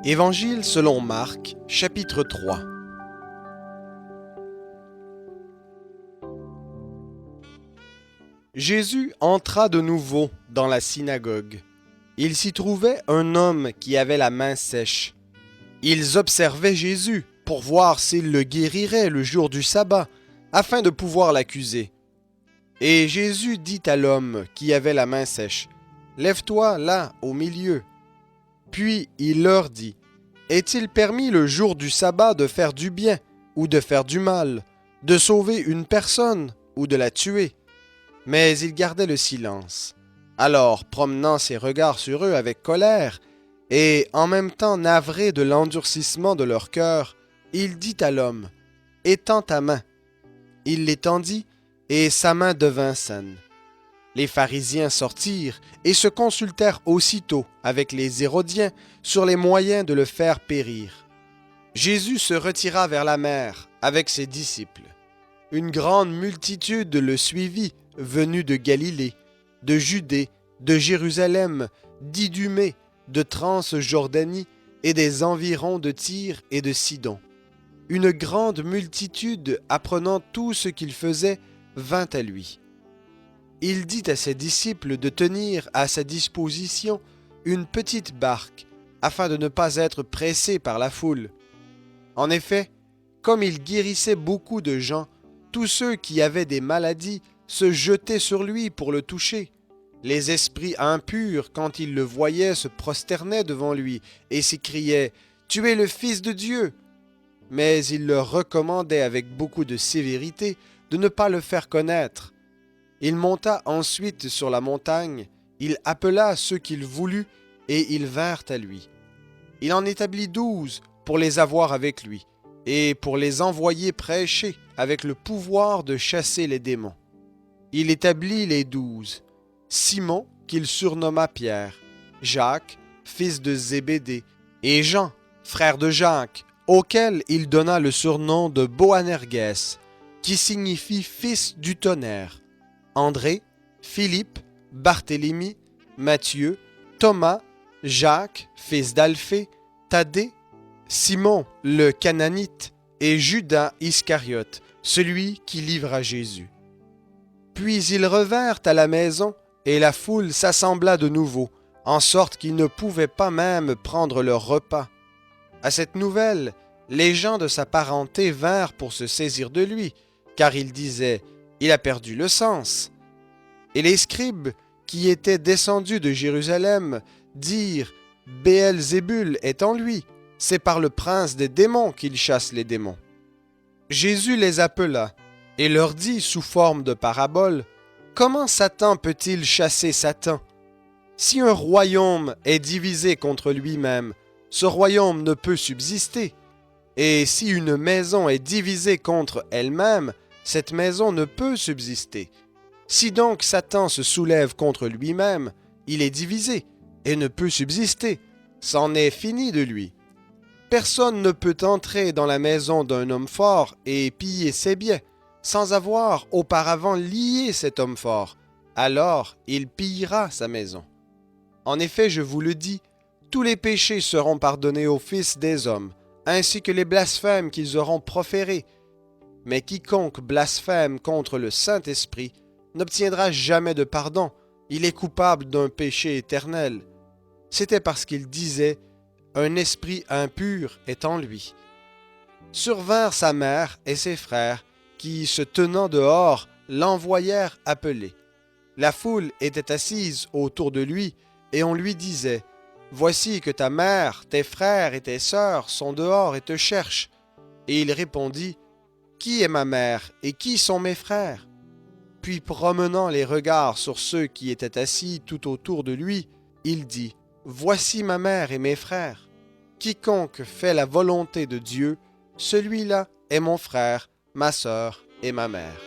Évangile selon Marc, chapitre 3. Jésus entra de nouveau dans la synagogue. Il s'y trouvait un homme qui avait la main sèche. Ils observaient Jésus pour voir s'il le guérirait le jour du sabbat, afin de pouvoir l'accuser. Et Jésus dit à l'homme qui avait la main sèche, « Lève-toi là, au milieu. » Puis il leur dit, « Est-il permis le jour du sabbat de faire du bien ou de faire du mal, de sauver une personne ou de la tuer ?» Mais ils gardaient le silence. Alors, promenant ses regards sur eux avec colère, et en même temps navré de l'endurcissement de leur cœur, il dit à l'homme, « Étends ta main. » Il l'étendit, et sa main devint saine. Les pharisiens sortirent et se consultèrent aussitôt avec les Hérodiens sur les moyens de le faire périr. Jésus se retira vers la mer avec ses disciples. Une grande multitude le suivit, venue de Galilée, de Judée, de Jérusalem, d'Idumée, de Transjordanie et des environs de Tyr et de Sidon. Une grande multitude, apprenant tout ce qu'il faisait, vint à lui. Il dit à ses disciples de tenir à sa disposition une petite barque, afin de ne pas être pressés par la foule. En effet, comme il guérissait beaucoup de gens, tous ceux qui avaient des maladies se jetaient sur lui pour le toucher. Les esprits impurs, quand ils le voyaient, se prosternaient devant lui et s'écriaient « Tu es le Fils de Dieu !» Mais il leur recommandait avec beaucoup de sévérité de ne pas le faire connaître. Il monta ensuite sur la montagne, il appela ceux qu'il voulut, et ils vinrent à lui. Il en établit 12 pour les avoir avec lui, et pour les envoyer prêcher avec le pouvoir de chasser les démons. Il établit les 12, Simon, qu'il surnomma Pierre, Jacques, fils de Zébédée, et Jean, frère de Jacques, auquel il donna le surnom de Boanerges, qui signifie fils du tonnerre, André, Philippe, Barthélemy, Matthieu, Thomas, Jacques, fils d'Alphée, Thaddée, Simon le Cananite et Judas Iscariote, celui qui livra Jésus. Puis ils revinrent à la maison et la foule s'assembla de nouveau, en sorte qu'ils ne pouvaient pas même prendre leur repas. À cette nouvelle, les gens de sa parenté vinrent pour se saisir de lui, car ils disaient « Il a perdu le sens ». Et les scribes, qui étaient descendus de Jérusalem, dirent « Béelzébul est en lui, c'est par le prince des démons qu'il chasse les démons. » Jésus les appela et leur dit sous forme de parabole « Comment Satan peut-il chasser Satan? Si un royaume est divisé contre lui-même, ce royaume ne peut subsister. Et si une maison est divisée contre elle-même, cette maison ne peut subsister. Si donc Satan se soulève contre lui-même, il est divisé et ne peut subsister. C'en est fini de lui. Personne ne peut entrer dans la maison d'un homme fort et piller ses biens, sans avoir auparavant lié cet homme fort. Alors il pillera sa maison. En effet, je vous le dis, tous les péchés seront pardonnés aux fils des hommes, ainsi que les blasphèmes qu'ils auront proférés. Mais quiconque blasphème contre le Saint-Esprit n'obtiendra jamais de pardon, il est coupable d'un péché éternel. C'était parce qu'il disait « Un esprit impur est en lui ». Survinrent sa mère et ses frères, qui, se tenant dehors, l'envoyèrent appeler. La foule était assise autour de lui, et on lui disait « Voici que ta mère, tes frères et tes sœurs sont dehors et te cherchent. » Et il répondit « Qui est ma mère et qui sont mes frères ?» Puis promenant les regards sur ceux qui étaient assis tout autour de lui, il dit « Voici ma mère et mes frères. Quiconque fait la volonté de Dieu, celui-là est mon frère, ma sœur et ma mère. »